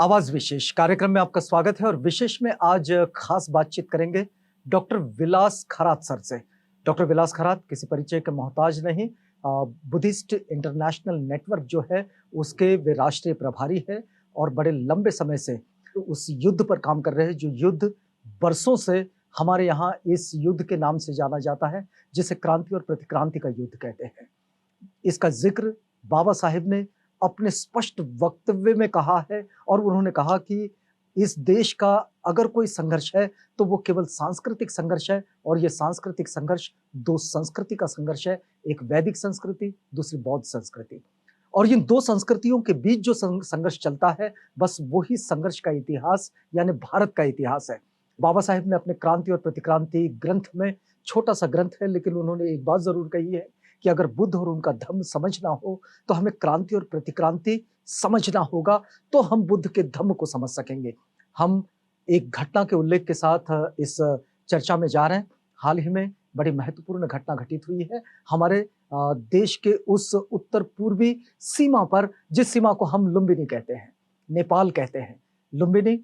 आवाज विशेष कार्यक्रम में आपका स्वागत है और विशेष में आज खास बातचीत करेंगे डॉक्टर विलास खरात सर से। डॉक्टर विलास खरात किसी परिचय के मोहताज नहीं, बुद्धिस्ट इंटरनेशनल नेटवर्क जो है उसके वे राष्ट्रीय प्रभारी है और बड़े लंबे समय से उस युद्ध पर काम कर रहे हैं जो युद्ध बरसों से हमारे यहाँ इस युद्ध के नाम से जाना जाता है, जिसे क्रांति और प्रतिक्रांति का युद्ध कहते हैं। इसका जिक्र बाबा साहिब ने अपने स्पष्ट वक्तव्य में कहा है और उन्होंने कहा कि इस देश का अगर कोई संघर्ष है तो वो केवल सांस्कृतिक संघर्ष है, और ये सांस्कृतिक संघर्ष दो संस्कृति का संघर्ष है, एक वैदिक संस्कृति, दूसरी बौद्ध संस्कृति। और इन दो संस्कृतियों के बीच जो संघर्ष चलता है, बस वही संघर्ष का इतिहास यानी भारत का इतिहास है। बाबा साहिब ने अपने क्रांति और प्रतिक्रांति ग्रंथ में, छोटा सा ग्रंथ है लेकिन उन्होंने एक बात जरूर कही है कि अगर बुद्ध और उनका धम्म समझना हो तो हमें क्रांति और प्रतिक्रांति समझना होगा, तो हम बुद्ध के धम्म को समझ सकेंगे। हम एक घटना के उल्लेख के साथ इस चर्चा में जा रहे हैं। हाल ही में बड़ी महत्वपूर्ण घटना घटित हुई है हमारे देश के उस उत्तर पूर्वी सीमा पर, जिस सीमा को हम लुम्बिनी कहते हैं, नेपाल कहते हैं। लुम्बिनी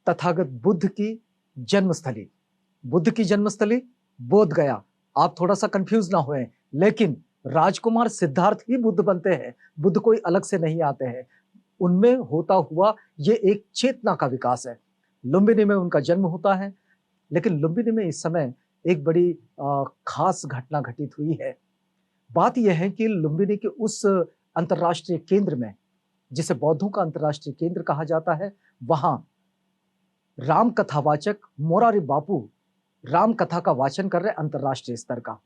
तथागत बुद्ध की जन्मस्थली, बुद्ध की जन्मस्थली बोध गया। आप थोड़ा सा कंफ्यूज ना होएं, लेकिन राजकुमार सिद्धार्थ ही बुद्ध बनते हैं, बुद्ध कोई अलग से नहीं आते हैं। उनमें होता हुआ ये एक चेतना का विकास है। लुम्बिनी में उनका जन्म होता है, लेकिन लुम्बिनी में इस समय एक बड़ी खास घटना घटित हुई है। बात यह है कि लुम्बिनी के उस अंतर्राष्ट्रीय केंद्र में, जिसे बौद्धों का अंतर्राष्ट्रीय केंद्र कहा जाता है, वहां राम कथावाचक मोरारी बापू राम कथा का वाचन कर रहे अंतर्राष्ट्रीय स्तर का।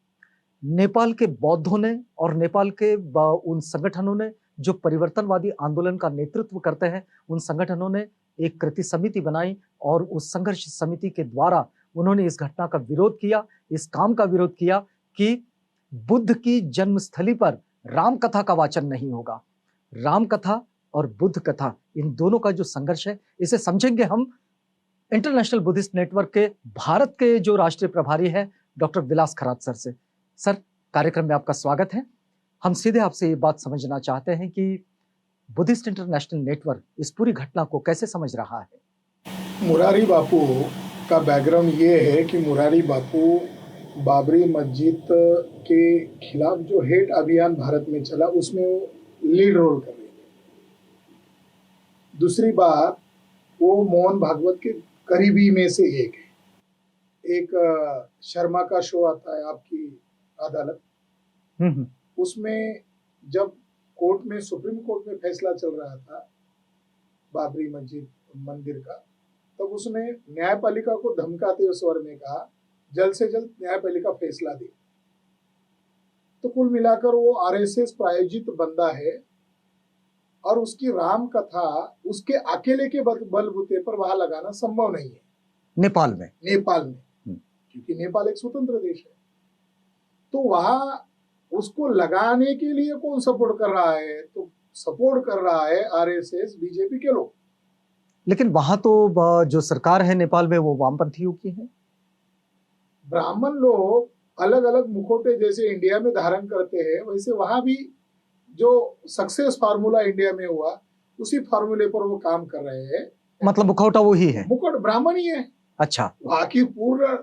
नेपाल के बौद्धों ने और नेपाल के उन संगठनों ने जो परिवर्तनवादी आंदोलन का नेतृत्व करते हैं, उन संगठनों ने एक कृति समिति बनाई और उस संघर्ष समिति के द्वारा उन्होंने इस घटना का विरोध किया, इस काम का विरोध किया कि बुद्ध की जन्मस्थली पर राम कथा का वाचन नहीं होगा। राम कथा और बुद्ध कथा, इन दोनों का जो संघर्ष है, इसे समझेंगे हम इंटरनेशनल बुद्धिस्ट नेटवर्क के भारत के जो राष्ट्रीय प्रभारी है डॉक्टर विलास खरात सर से। सर, कार्यक्रम में आपका स्वागत है। हम सीधे आपसे ये बात समझना चाहते हैं कि बुद्धिस्ट इंटरनेशनल नेटवर्क इस पूरी घटना को कैसे समझ रहा है। मुरारी बापू का बैकग्राउंड ये है कि मुरारी बापू बाबरी मस्जिद के खिलाफ जो हेट अभियान भारत में चला, उसमें वो लीड रोल कर रहे थे। दूसरी बात, वो मोहन भागवत के करीबी में से एक है। एक शर्मा का शो आता है, आपकी अदालत, उसमें जब कोर्ट में, सुप्रीम कोर्ट में फैसला चल रहा था बाबरी मस्जिद मंदिर का, तब उसने न्यायपालिका को धमकाते हुए स्वर में कहा जल्द से जल्द न्यायपालिका फैसला दे। तो कुल मिलाकर वो आरएसएस प्रायोजित बंदा है और उसकी राम कथा उसके अकेले के बलबूते पर वहां लगाना संभव नहीं है नेपाल में क्योंकि नेपाल एक स्वतंत्र देश है। तो वहां उसको लगाने के लिए कौन सपोर्ट कर रहा है? तो सपोर्ट कर रहा है आरएसएस, बीजेपी के लोग। लेकिन वहां तो जो सरकार है नेपाल में वो वामपंथियों की है। ब्राह्मण लोग अलग अलग मुखौटे जैसे इंडिया में धारण करते हैं, वैसे वहां भी जो सक्सेस फार्मूला इंडिया में हुआ, उसी फार्मूले पर वो काम कर रहे हैं। मतलब मुखौटा वो ही है, मुकुट ब्राह्मण ही है। अच्छा, वहां की पूर्ण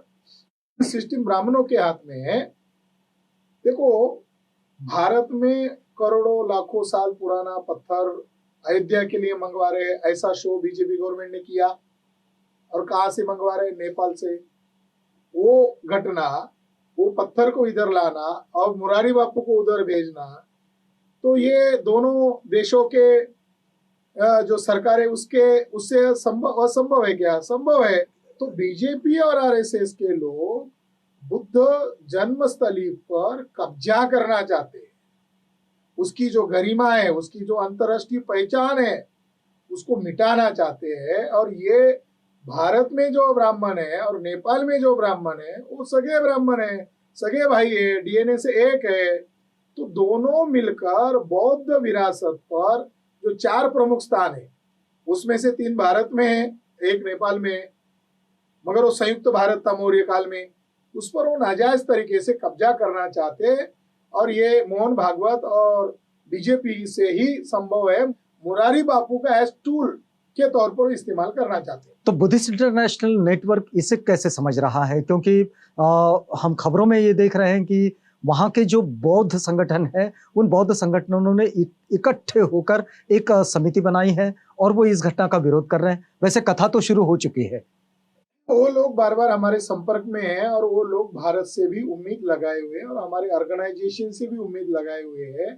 सिस्टम ब्राह्मणों के हाथ में है। देखो, भारत में करोड़ों लाखों साल पुराना पत्थर अयोध्या के लिए मंगवा रहे हैं, ऐसा शो बीजेपी गवर्नमेंट ने किया। और कहां से मंगवा रहे? नेपाल से। वो घटना, वो पत्थर को इधर लाना और मुरारी बापू को उधर भेजना, तो ये दोनों देशों के जो सरकार है उससे असंभव है क्या? संभव है। तो बीजेपी और आरएसएस के लोग बुद्ध जन्मस्थली पर कब्जा करना चाहते हैं। उसकी जो गरिमा है, उसकी जो अंतर्राष्ट्रीय पहचान है, उसको मिटाना चाहते हैं। और ये भारत में जो ब्राह्मण है और नेपाल में जो ब्राह्मण है, वो सगे ब्राह्मण है, सगे भाई है, डीएनए से एक है। तो दोनों मिलकर बौद्ध विरासत पर जो 4 प्रमुख स्थान है, उसमें से 3 भारत में है, 1 नेपाल में है, मगर वो संयुक्त भारत था मौर्य काल में, उस पर वो नाजायज तरीके से कब्जा करना चाहते हैं। और ये मोहन भागवत और बीजेपी से ही संभव है। मुरारी बापू का एज टूल के तौर पर इस्तेमाल करना चाहते हैं। तो बुद्धिस्ट इंटरनेशनल नेटवर्क इसे कैसे समझ रहा है? क्योंकि हम खबरों में ये देख रहे हैं कि वहाँ के जो बौद्ध संगठन है, उन बौद्ध संगठनों ने इकट्ठे होकर एक समिति बनाई है और वो इस घटना का विरोध कर रहे हैं। वैसे कथा तो शुरू हो चुकी है। वो लोग बार बार हमारे संपर्क में हैं और वो लोग भारत से भी उम्मीद लगाए हुए हैं और हमारे ऑर्गेनाइजेशन से भी उम्मीद लगाए हुए हैं।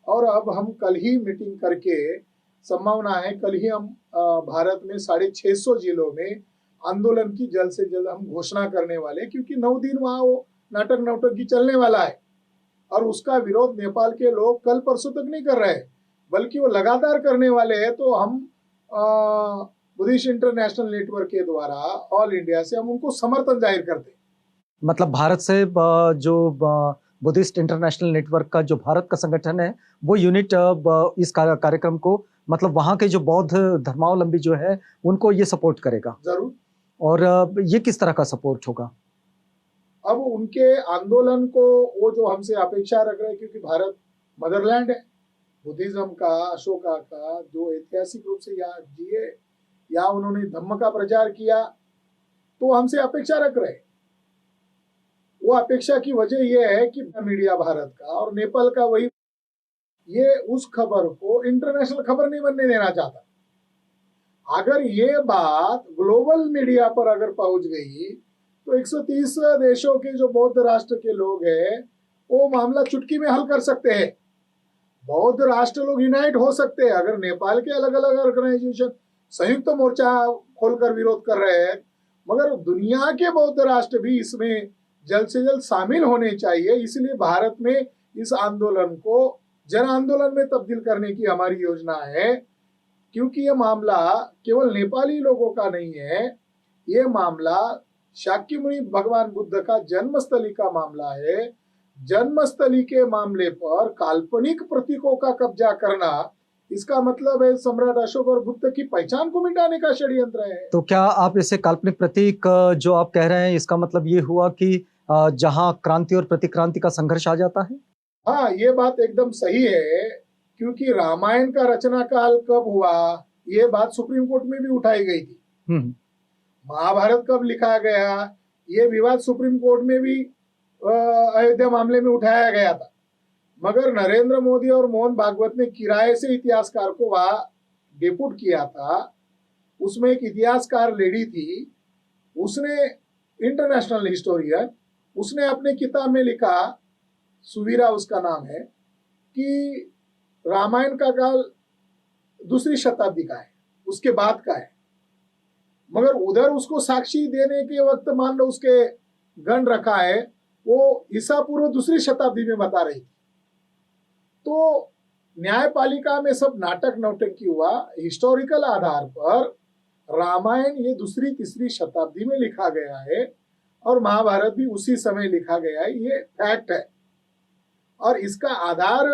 और अब हम कल ही मीटिंग करके, संभावना है कल ही हम भारत में 650 जिलों में आंदोलन की जल्द से जल्द हम घोषणा करने वाले हैं, क्योंकि 9 दिन वहाँ वो नाटक नौटंकी चलने वाला है और उसका विरोध नेपाल के लोग कल परसों तक नहीं कर रहे हैं, बल्कि वो लगातार करने वाले हैं। तो हम बुद्धिस्ट इंटरनेशनल नेटवर्क के द्वारा ऑल इंडिया से हम उनको समर्थन जाहिर करते हैं। मतलब भारत से जो बुद्धिस्ट इंटरनेशनल नेटवर्क का जो भारत का संगठन है, वो यूनिट इस कार्यक्रम को, मतलब वहाँ के जो बौद्ध धर्मावलंबी जो है, उनको ये सपोर्ट करेगा। जरूर। और ये किस तरह का सपोर्ट होगा? अब उनके आंदोलन को वो जो हमसे अपेक्षा रख रहे हैं, क्योंकि भारत मदरलैंड है बुद्धिज्म का, अशोका का, जो ऐतिहासिक रूप से यहाँ जिए या उन्होंने धम्म का प्रचार किया, तो हमसे अपेक्षा रख रहे हैं। वो अपेक्षा की वजह यह है कि मीडिया भारत का और नेपाल का वही, ये उस खबर को इंटरनेशनल खबर नहीं बनने देना चाहता। अगर ये बात ग्लोबल मीडिया पर अगर पहुंच गई तो 130 देशों के जो बौद्ध राष्ट्र के लोग हैं वो मामला चुटकी में हल कर सकते हैं। बौद्ध राष्ट्र लोग यूनाइट हो सकते हैं। अगर नेपाल के अलग अलग ऑर्गेनाइजेशन संयुक्त मोर्चा खोलकर विरोध कर रहे हैं, मगर दुनिया के बौद्ध राष्ट्र भी इसमें जल्द से जल्द शामिल होने चाहिए। इसलिए भारत में इस आंदोलन को जन आंदोलन में तब्दील करने की हमारी योजना है, क्योंकि ये मामला केवल नेपाली लोगों का नहीं है, ये मामला शाक्यमुनि भगवान बुद्ध का जन्मस्थली का मामला है। जन्मस्थली के मामले पर काल्पनिक प्रतीकों का कब्जा करना, इसका मतलब है सम्राट अशोक और बुद्ध की पहचान को मिटाने का षड्यंत्र है। तो क्या आप इसे काल्पनिक प्रतीक जो आप कह रहे हैं, इसका मतलब ये हुआ कि जहां क्रांति और प्रतिक्रांति का संघर्ष आ जाता है? हाँ, ये बात एकदम सही है, क्योंकि रामायण का रचना काल कब हुआ, ये बात सुप्रीम कोर्ट में भी उठाई गई थी। महाभारत कब लिखा गया, ये विवाद सुप्रीम कोर्ट में भी अयोध्या मामले में उठाया गया था। मगर नरेंद्र मोदी और मोहन भागवत ने किराए से इतिहासकार को वहां डेपुट किया था। उसमें एक इतिहासकार लेडी थी, उसने, इंटरनेशनल हिस्टोरियन, उसने अपने किताब में लिखा, सुवीरा उसका नाम है, कि रामायण का काल दूसरी शताब्दी का है, उसके बाद का है। मगर उधर उसको साक्षी देने के वक्त मान लो उसके गण रखा है, वो ईसा पूर्व दूसरी शताब्दी में बता रही थी। तो न्यायपालिका में सब नाटक नौटंकी हुआ। हिस्टोरिकल आधार पर रामायण ये दूसरी तीसरी शताब्दी में लिखा गया है और महाभारत भी उसी समय लिखा गया है, ये फैक्ट है। और इसका आधार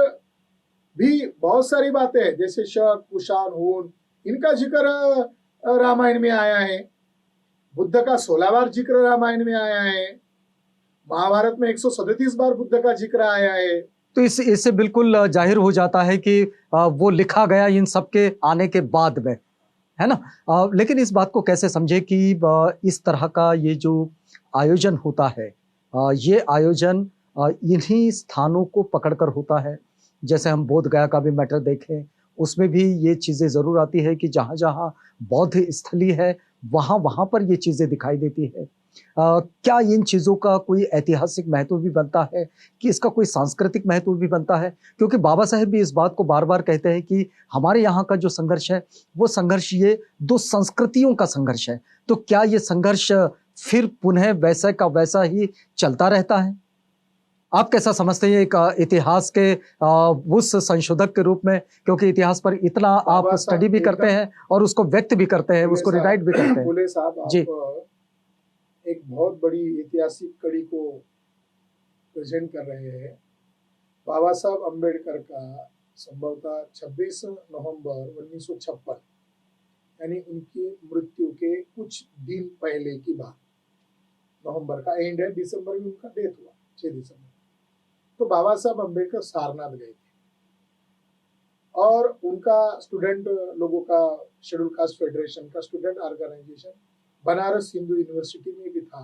भी बहुत सारी बातें हैं, जैसे शक, कुषाण, हून, इनका जिक्र रामायण में आया है। बुद्ध का 16 बार जिक्र रामायण में आया है। महाभारत में 137 बार बुद्ध का जिक्र आया है। तो इससे बिल्कुल जाहिर हो जाता है कि वो लिखा गया इन सब के आने के बाद में, है ना? लेकिन इस बात को कैसे समझे कि इस तरह का ये जो आयोजन होता है, ये आयोजन इन्हीं स्थानों को पकड़कर होता है। जैसे हम बोध गया का भी मैटर देखें, उसमें भी ये चीज़ें ज़रूर आती है कि जहाँ-जहाँ बौद्ध स्थली है, वहाँ पर ये चीज़ें दिखाई देती है। क्या इन चीज़ों का कोई ऐतिहासिक महत्व भी बनता है कि इसका कोई सांस्कृतिक महत्व भी बनता है? क्योंकि बाबा साहेब भी इस बात को बार-बार कहते हैं कि हमारे यहाँ का जो संघर्ष है, वो संघर्ष ये 2 संस्कृतियों का संघर्ष है। तो क्या ये संघर्ष फिर पुनः वैसा का वैसा ही चलता रहता है? आप कैसा समझते हैं एक इतिहास के उस संशोधक के रूप में, क्योंकि इतिहास पर इतना आप स्टडी भी करते हैं और उसको व्यक्त भी करते हैं, उसको रिराइट भी करते हैं। बोले साहब, जी। आप एक बहुत बड़ी ऐतिहासिक कड़ी को प्रेजेंट कर रहे हैं। बाबा साहब अम्बेडकर का संभवतः 26 नवंबर 1956, यानी उनकी मृत्यु के कुछ दिन पहले की बात, नवंबर का एंड है, दिसंबर में उनका डेथ हुआ, 6 दिसंबर। तो बाबा साहब अम्बेडकर सारनाथ गए थे और उनका स्टूडेंट लोगों का शेड्यूल कास्ट फेडरेशन का student organisation Banaras Hindu university में भी था।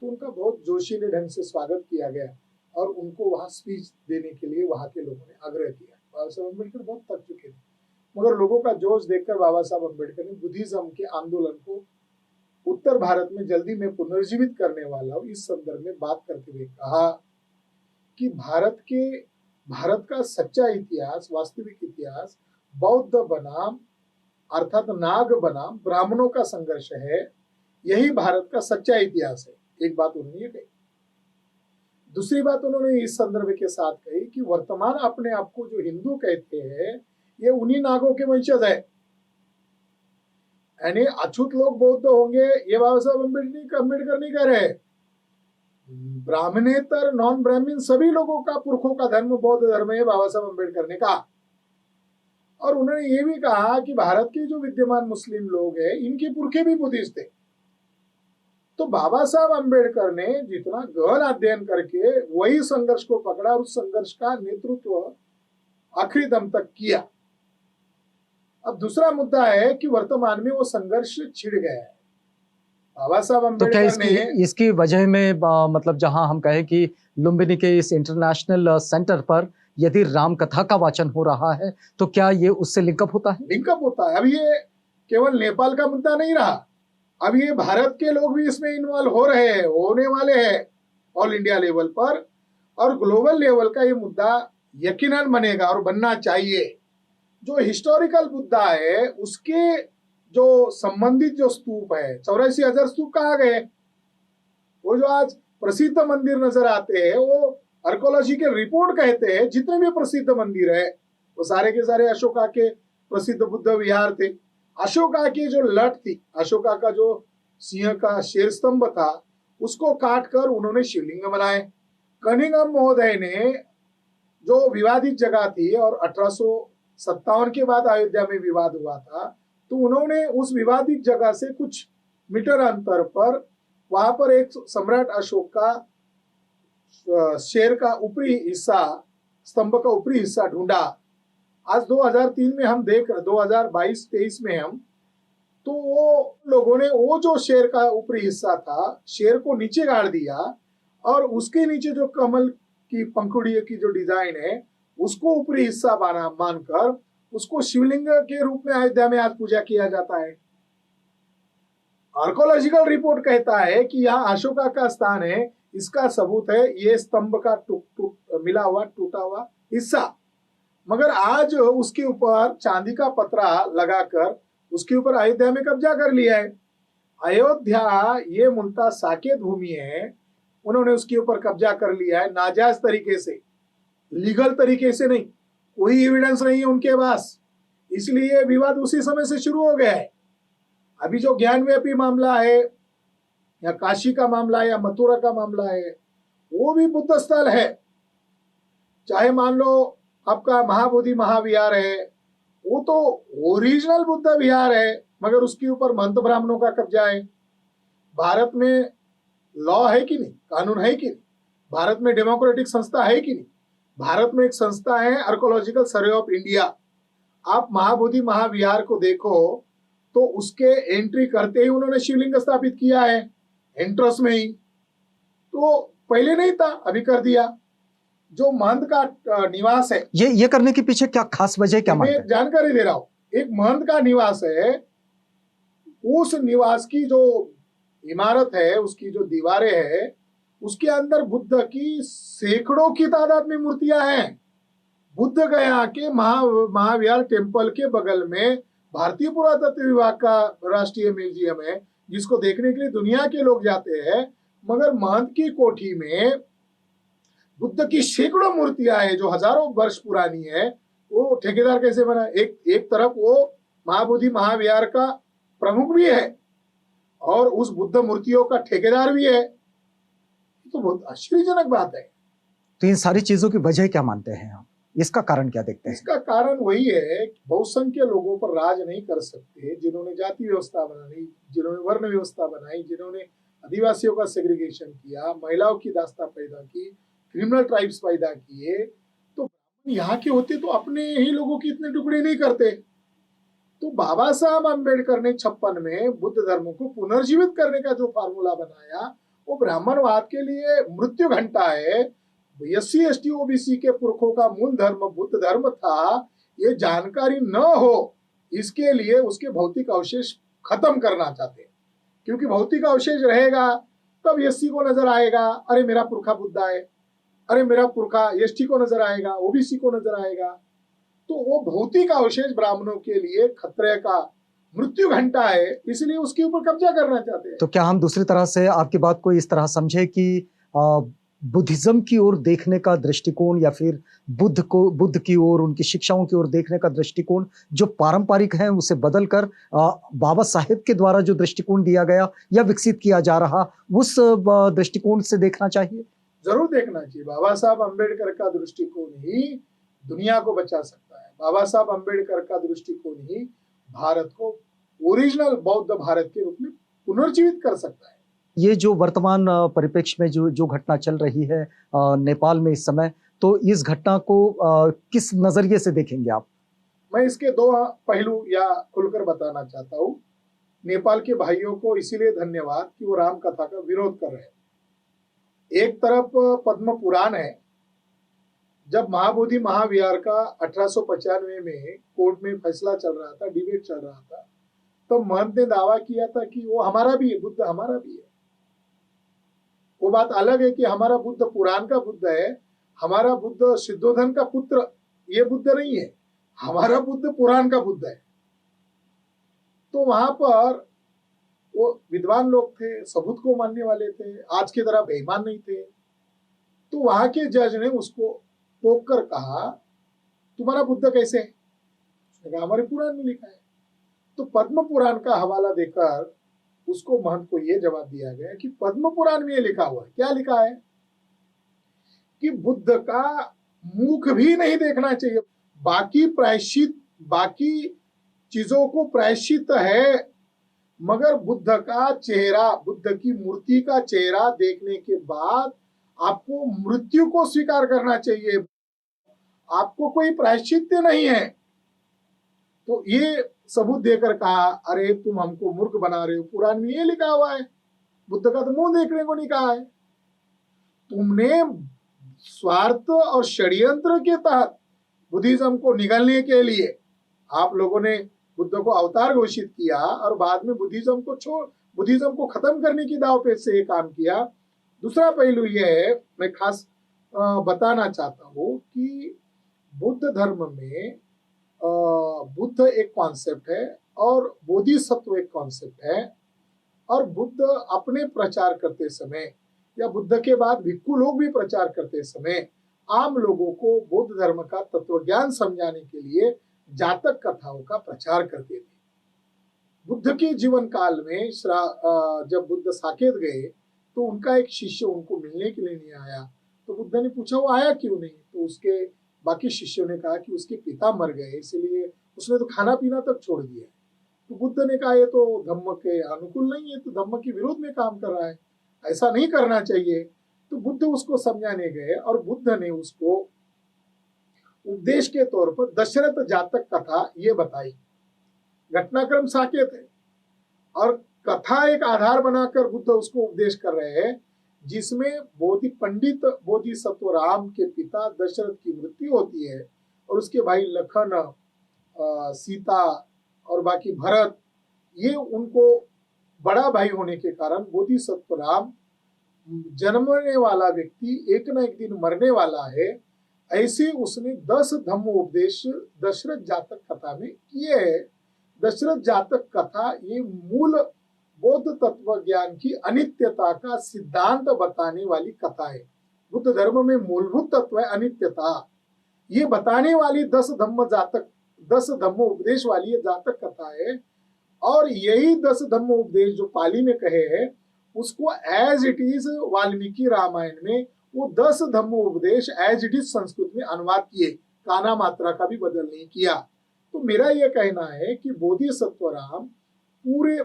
तो उनका बहुत जोशीले ढंग से स्वागत किया गया और उनको वहाँ स्पीच देने के लिए वहाँ के लोगों ने आग्रह किया। बाबा साहब अम्बेडकर बहुत थक चुके थे, मगर लोगों का जोश देखकर बाबा साहब अम्बेडकर ने बुद्धिज्म के आंदोलन को उत्तर भारत में जल्दी में पुनर्जीवित करने वाला हूँ इस संदर्भ में बात करते हुए कहा कि भारत का सच्चा इतिहास, वास्तविक इतिहास बौद्ध बनाम अर्थात नाग बनाम ब्राह्मणों का संघर्ष है। यही भारत का सच्चा इतिहास है। एक बात उन्होंने ये कही। दूसरी बात उन्होंने इस संदर्भ के साथ कही कि वर्तमान अपने आप को जो हिंदू कहते हैं ये उन्हीं नागों के वंशज है। यानी अछूत लोग बौद्ध होंगे ये बाबा साहब अम्बेडकर नहीं कह रहे। ब्राह्मणेतर नॉन ब्राह्मण सभी लोगों का पुरखों का धर्म बौद्ध धर्म है, बाबा साहब अम्बेडकर ने कहा। और उन्होंने ये भी कहा कि भारत के जो विद्यमान मुस्लिम लोग हैं इनके पुरखे भी बुद्धिस्ट थे। तो बाबा साहब अम्बेडकर ने जितना गहन अध्ययन करके वही संघर्ष को पकड़ा और उस संघर्ष का नेतृत्व आखिरी दम तक किया। अब दूसरा मुद्दा है कि वर्तमान में वो संघर्ष छिड़ गया है। बाबा साहब तो क्या अम्बेडकर ने इसकी वजह में मतलब जहां हम कहें कि लुम्बिनी के इस इंटरनेशनल सेंटर पर यदि राम कथा का वाचन हो रहा है तो क्या ये उससे लिंकअप होता है? लिंकअप होता है। अब ये केवल नेपाल का मुद्दा नहीं रहा, अब ये भारत के लोग भी इसमें इन्वॉल्व हो रहे हैं, होने वाले हैं ऑल इंडिया लेवल पर, और ग्लोबल लेवल का ये मुद्दा यकीनन बनेगा और बनना चाहिए। जो हिस्टोरिकल मुद्दा है उसके जो संबंधित जो स्तूप है 84,000 स्तूप कहाँ गए? वो जो आज प्रसिद्ध मंदिर नजर आते हैं वो आर्कोलॉजिकल रिपोर्ट कहते हैं जितने भी प्रसिद्ध मंदिर है वो सारे के सारे अशोका के प्रसिद्ध बुद्ध विहार थे। अशोका की जो लट थी, अशोका का जो सिंह का शेर स्तंभ था उसको काट कर उन्होंने शिवलिंग बनाए। कनिंघम महोदय ने जो विवादित जगह थी और 1857 के बाद अयोध्या में विवाद हुआ था तो उन्होंने उस विवादित जगह से कुछ मीटर अंतर पर वहां पर एक सम्राट अशोक का शेर का ऊपरी हिस्सा, स्तंभ का ऊपरी हिस्सा ढूंढा। आज 2003 में हम देख रहे 2022-23 में हम तो वो लोगों ने वो जो शेर का ऊपरी हिस्सा था शेर को नीचे गाड़ दिया और उसके नीचे जो कमल की पंखुड़ी की जो डिजाइन है उसको ऊपरी हिस्सा मानकर उसको शिवलिंग के रूप में अयोध्या में आज पूजा किया जाता है। आर्कोलॉजिकल रिपोर्ट कहता है कि यहाँ अशोका का स्थान है, इसका सबूत है ये स्तंभ का मिला हुआ टूटा हुआ हिस्सा। मगर आज उसके ऊपर चांदी का पतरा लगाकर उसके ऊपर अयोध्या में कब्जा कर लिया है। अयोध्या ये मूलतः साकेत भूमि है, उन्होंने उसके ऊपर कब्जा कर लिया है नाजायज तरीके से, लीगल तरीके से नहीं, कोई एविडेंस नहीं है उनके पास, इसलिए विवाद उसी समय से शुरू हो गया है। अभी जो ज्ञानव्यापी मामला है या काशी का मामला है या मथुरा का मामला है वो भी बुद्ध स्थल है। चाहे मान लो आपका महाबोधि महाविहार है वो तो ओरिजिनल बुद्ध विहार है मगर उसके ऊपर महंत ब्राह्मणों का कब्जा है। भारत में लॉ है कि नहीं, कानून है कि नहीं, भारत में डेमोक्रेटिक संस्था है कि नहीं, भारत में एक संस्था है आर्कोलॉजिकल सर्वे ऑफ इंडिया। आप महाबोधि महाविहार को देखो तो उसके एंट्री करते ही उन्होंने शिवलिंग स्थापित किया है एंट्रेंस में ही, तो पहले नहीं था अभी कर दिया। जो महंत का निवास है ये करने के पीछे क्या खास वजह क्या मानते हैं? जानकारी दे रहा हूं। एक महंत का निवास है, उस निवास की जो इमारत है उसकी जो दीवारें है उसके अंदर बुद्ध की सैकड़ों की तादाद में मूर्तियां हैं। बुद्ध गया के महाविहार टेम्पल के बगल में भारतीय पुरातत्व विभाग का राष्ट्रीय म्यूजियम है जिसको देखने के लिए दुनिया के लोग जाते हैं, मगर महंत की कोठी में बुद्ध की सैकड़ों मूर्तियां हैं जो हजारों वर्ष पुरानी है। वो ठेकेदार कैसे बना? एक तरफ वो महाबोधि महाविहार का प्रमुख भी है और उस बुद्ध मूर्तियों का ठेकेदार भी है, तो बहुत आश्चर्यजनक बात है। तो इन सारी चीजों की वजह क्या मानते हैं आप? इसका कारण क्या देखते हैं? इसका कारण वही है कि बहुसंख्य लोगों पर राज नहीं कर सकते जिन्होंने जाति व्यवस्था बनाई, जिन्होंने वर्ण व्यवस्था बनाई, जिन्होंने आदिवासियों का सेग्रीगेशन किया, महिलाओं की दास्ता पैदा की, क्रिमिनल ट्राइब्स पैदा किए। तो यहाँ के होते तो अपने ही लोगों की इतने टुकड़े नहीं करते। तो बाबा साहब अम्बेडकर ने 56 में बुद्ध धर्म को पुनर्जीवित करने का जो फार्मूला बनाया वो ब्राह्मणवाद के लिए मृत्यु घंटा है। एससी एसटी ओबीसी के पुरखों का मूल धर्म बुद्ध धर्म था, ये जानकारी न हो इसके लिए उसके भौतिक अवशेष खत्म करना चाहते हैं, क्योंकि भौतिक अवशेष रहेगा तब एससी को नजर आएगा अरे मेरा पुरखा बुद्धा है, अरे मेरा पुरखा एसटी को नजर आएगा, ओबीसी को नजर आएगा। तो वो भौतिक अवशेष ब्राह्मणों के लिए खतरे का मृत्यु घंटा है, इसलिए उसके ऊपर कब्जा करना चाहते हैं। तो क्या हम दूसरी तरह से आपकी बात को इस तरह समझे कि बुद्धिज्म की ओर देखने का दृष्टिकोण या फिर बुद्ध की ओर उनकी शिक्षाओं की ओर देखने का दृष्टिकोण जो पारंपरिक है उसे बदलकर बाबा साहेब के द्वारा जो दृष्टिकोण दिया गया या विकसित किया जा रहा उस दृष्टिकोण से देखना चाहिए? जरूर देखना चाहिए। बाबा साहब अम्बेडकर का दृष्टिकोण ही दुनिया को बचा सकता है। बाबा साहब अम्बेडकर का दृष्टिकोण ही भारत को ओरिजिनल बौद्ध भारत के रूप में पुनर्जीवित कर सकता है। ये जो वर्तमान परिप्रेक्ष्य में जो घटना चल रही है नेपाल में इस समय, तो इस घटना को किस नजरिए से देखेंगे आप? मैं इसके दो पहलू या खुलकर बताना चाहता हूँ। नेपाल के भाइयों को इसीलिए धन्यवाद कि वो राम कथा का विरोध कर रहे हैं। एक तरफ पद्म पुराण है, जब महाबोधि महाविहार का 1895 में कोर्ट में फैसला चल रहा था, डिबेट चल रहा था, तो महंत ने दावा किया था कि वो हमारा भी है, बुद्ध हमारा भी है। वो बात अलग है कि हमारा बुद्ध पुराण का बुद्ध है, हमारा बुद्ध सिद्धोधन का पुत्र ये बुद्ध नहीं है, हमारा बुद्ध पुराण का बुद्ध है। तो वहां पर वो विद्वान लोग थे, सबूत को मानने वाले थे, आज की तरह बेईमान नहीं थे। तो वहां के जज ने उसको टोक कर कहा तुम्हारा बुद्ध कैसे है? उसने कहा हमारे पुराण में लिखा है। तो पद्म पुराण का हवाला देकर उसको महंत को यह जवाब दिया गया कि पद्म पुराण में ये लिखा हुआ है। क्या लिखा है कि बुद्ध का मुख भी नहीं देखना चाहिए, बाकी प्रायश्चित, बाकी चीजों को प्रायश्चित है, मगर बुद्ध का चेहरा, बुद्ध की मूर्ति का चेहरा देखने के बाद आपको मृत्यु को स्वीकार करना चाहिए, आपको कोई प्रायश्चित्य नहीं है। तो ये सबूत देकर कहा अरे तुम हमको मूर्ख बना रहे हो, पुराण में ये लिखा हुआ है, बुद्ध का तो मुंह देखने को नहीं कहा है। तुमने स्वार्थ और षड्यंत्र के तहत बुद्धिज्म को निगलने के लिए आप लोगों ने बुद्ध को अवतार घोषित किया और बाद में बुद्धिज्म को खत्म करने की दाव पेच से ये काम किया। दूसरा पहलू यह है, मैं खास बताना चाहता हूँ कि बुद्ध धर्म में बुद्ध एक कॉन्सेप्ट है और बोधिसत्व एक कॉन्सेप्ट है। और बुद्ध अपने प्रचार करते समय या बुद्ध के बाद भिक्खु लोग भी प्रचार करते समय आम लोगों को बौद्ध धर्म का तत्वज्ञान समझाने के लिए जातक कथाओं का प्रचार करते थे। बुद्ध के जीवन काल में जब बुद्ध साकेत गए तो उनका एक शिष्य उनको मिलने के लिए नहीं आया। तो बुद्ध ने पूछा वो आया क्यों नहीं? तो उसके बाकी शिष्यों ने कहा कि उसके पिता मर गए, इसलिए उसने तो खाना पीना तक छोड़ दिया। तो बुद्ध ने कहा ये तो धम्म के अनुकूल नहीं है, तो धम्म के विरोध में काम कर रहा है, ऐसा नहीं करना चाहिए। तो बुद्ध उसको समझाने गए और बुद्ध ने उसको उपदेश के तौर पर दशरथ जातक कथा ये बताई। घटनाक्रम साकेत है और कथा एक आधार बनाकर बुद्ध उसको उपदेश कर रहे हैं, जिसमें पंडित बोधिसत्व राम के पिता दशरथ की मृत्यु होती है और उसके भाई लखन, सीता और बाकी भरत, ये उनको बड़ा भाई होने के कारण बोधिसत्व राम जन्मने वाला व्यक्ति एक न एक दिन मरने वाला है, ऐसे उसने 10 धम्म उपदेश दशरथ जातक कथा में किए हैं। दशरथ जातक कथा ये मूल बौद्ध तत्व ज्ञान की अनित्यता का सिद्धांत बताने वाली कथा है। बुद्ध धर्म में मूलभूत तत्व है अनित्यता, ये बताने वाली 10 धम्म उपदेश वाली ये जातक कथा है। और यही 10 धम्म उपदेश जो पाली में कहे हैं उसको as it is Valmiki Ramayana में वो 10 धम्म उपदेश एज इट इज संस्कृत में अनुवाद किए, काना मात्रा का भी बदल नहीं किया। तो मेरा यह कहना है कि बोधिसत्व राम पूरे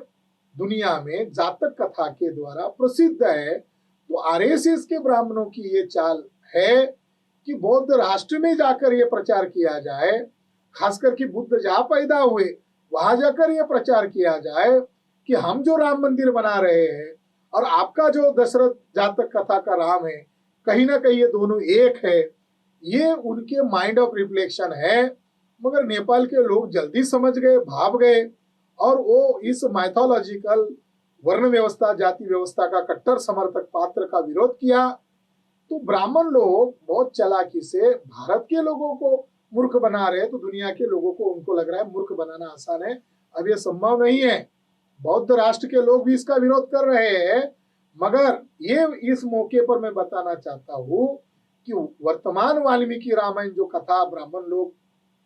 दुनिया में जातक कथा के द्वारा प्रसिद्ध है। तो आरएसएस के ब्राह्मणों की ये चाल है कि बौद्ध राष्ट्र में जाकर ये प्रचार किया जाए, खासकर कि बुद्ध जहाँ पैदा हुए वहां जाकर ये प्रचार किया जाए कि हम जो राम मंदिर बना रहे हैं और आपका जो दशरथ जातक कथा का राम है, कहीं ना कहीं ये दोनों एक है। ये उनके माइंड ऑफ रिफ्लेक्शन है, मगर नेपाल के लोग जल्दी समझ गए, भाग गए और वो इस माइथोलॉजिकल वर्ण व्यवस्था, जाति व्यवस्था का कट्टर समर्थक पात्र का विरोध किया। तो ब्राह्मण लोग बहुत चालाकी से भारत के लोगों को मूर्ख बना रहे, तो दुनिया के लोगों को उनको लग रहा है मूर्ख बनाना आसान है। अब ये संभव नहीं है। बौद्ध राष्ट्र के लोग भी इसका विरोध कर रहे हैं, मगर ये इस मौके पर मैं बताना चाहता हूँ कि वर्तमान वाल्मीकि रामायण जो कथा ब्राह्मण लोग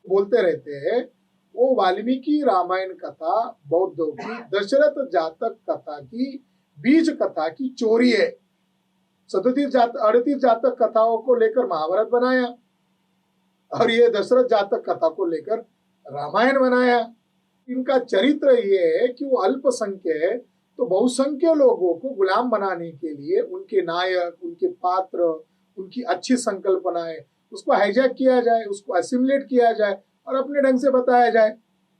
बोलते रहते हैं, वो वाल्मीकि रामायण कथा बौद्धों की दशरथ जातक कथा की बीज कथा की चोरी है। 38 जातक कथाओं को लेकर महाभारत बनाया और ये दशरथ जातक कथा को लेकर रामायण बनाया। इनका चरित्र ये है कि वो अल्पसंख्य है, तो बहुसंख्य लोगों को गुलाम बनाने के लिए उनके नायक, उनके पात्र, उनकी अच्छी संकल्पनाएं, उसको हाईजैक किया जाए, उसको असिमुलेट किया जाए और अपने ढंग से बताया जाए।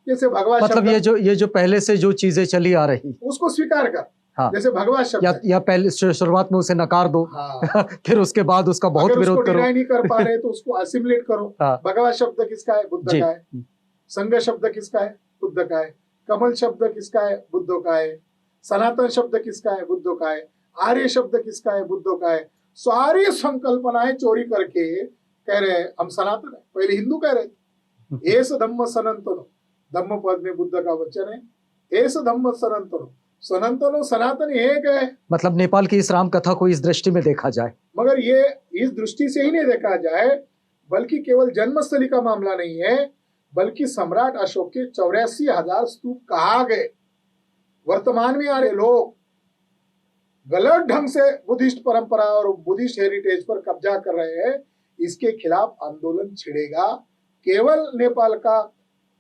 जैसे भगवान मतलब ये जो पहले से जो चीजें चली आ रही उसको स्वीकार कर। हाँ। जैसे भगवान शब्द या पहले शुरुआत में उसे नकार दो। हाँ। फिर उसके बाद उसका बहुत विरोध करो। नहीं कर पा रहे तो उसको असिमुलेट करो। हाँ। भगवान शब्द किसका है? बुद्ध का है। संघ शब्द किसका है? बुद्ध का है। कमल शब्द किसका है? बुद्धों का है। सनातन शब्द किसका है? बुद्धों का है। आर्य शब्द किसका है? बुद्धों का है। सारी संकल्पनाएं चोरी करके कह रहे हैं हम सनातन है। पहले हिंदू कह रहे थे एस धम्म सनातनो, धम्म पद में बुद्ध का वचन है एस धम्म सनातनो, सनातनो सनातन एक है। मतलब नेपाल की इस राम कथा को इस दृष्टि में देखा जाए, मगर ये इस दृष्टि से ही नहीं देखा जाए, बल्कि केवल जन्मस्थली का मामला नहीं है, बल्कि सम्राट अशोक के 84,000 स्तूप कहा गए। वर्तमान में आ रहे लोग गलत ढंग से बुद्धिस्ट परंपरा और बुद्धिस्ट हेरिटेज पर कब्जा कर रहे हैं। इसके खिलाफ आंदोलन छिड़ेगा। केवल नेपाल का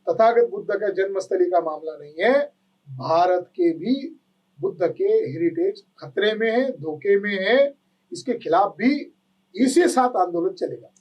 तथागत बुद्ध का जन्मस्थली का मामला नहीं है, भारत के भी बुद्ध के हेरिटेज खतरे में है, धोखे में है। इसके खिलाफ भी इसी साथ आंदोलन चलेगा।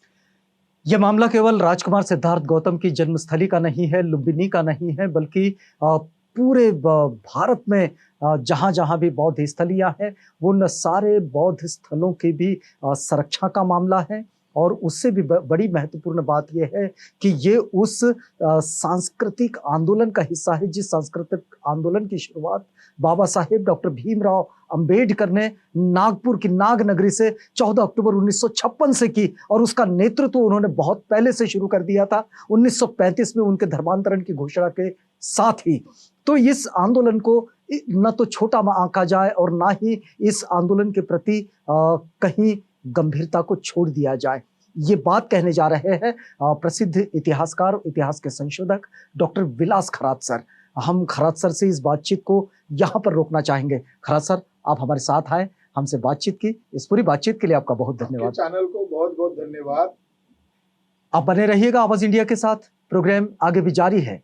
यह मामला केवल राजकुमार सिद्धार्थ गौतम की जन्मस्थली का नहीं है, लुम्बिनी का नहीं है, बल्कि पूरे भारत में जहां जहां भी बौद्ध स्थलियां हैं, उन सारे बौद्ध स्थलों की भी संरक्षा का मामला है। और उससे भी बड़ी महत्वपूर्ण बात यह है कि ये उस सांस्कृतिक आंदोलन का हिस्सा है जिस सांस्कृतिक आंदोलन की शुरुआत बाबा साहेब डॉक्टर भीमराव अंबेडकर ने नागपुर की नाग नगरी से 14 अक्टूबर 1956 से की, और उसका नेतृत्व उन्होंने बहुत पहले से शुरू कर दिया था 1935 में उनके धर्मांतरण की घोषणा के साथ ही। तो इस आंदोलन को न तो छोटा आंका जाए और ना ही इस आंदोलन के प्रति कहीं गंभीरता को छोड़ दिया जाए। ये बात कहने जा रहे हैं प्रसिद्ध इतिहासकार, इतिहास के संशोधक डॉक्टर विलास खरात सर। हम खरात सर से इस बातचीत को यहाँ पर रोकना चाहेंगे। खरात सर, आप हमारे साथ आए, हमसे बातचीत की, इस पूरी बातचीत के लिए आपका बहुत धन्यवाद। चैनल को बहुत बहुत धन्यवाद। आप बने रहिएगा आवाज इंडिया के साथ, प्रोग्राम आगे भी जारी है।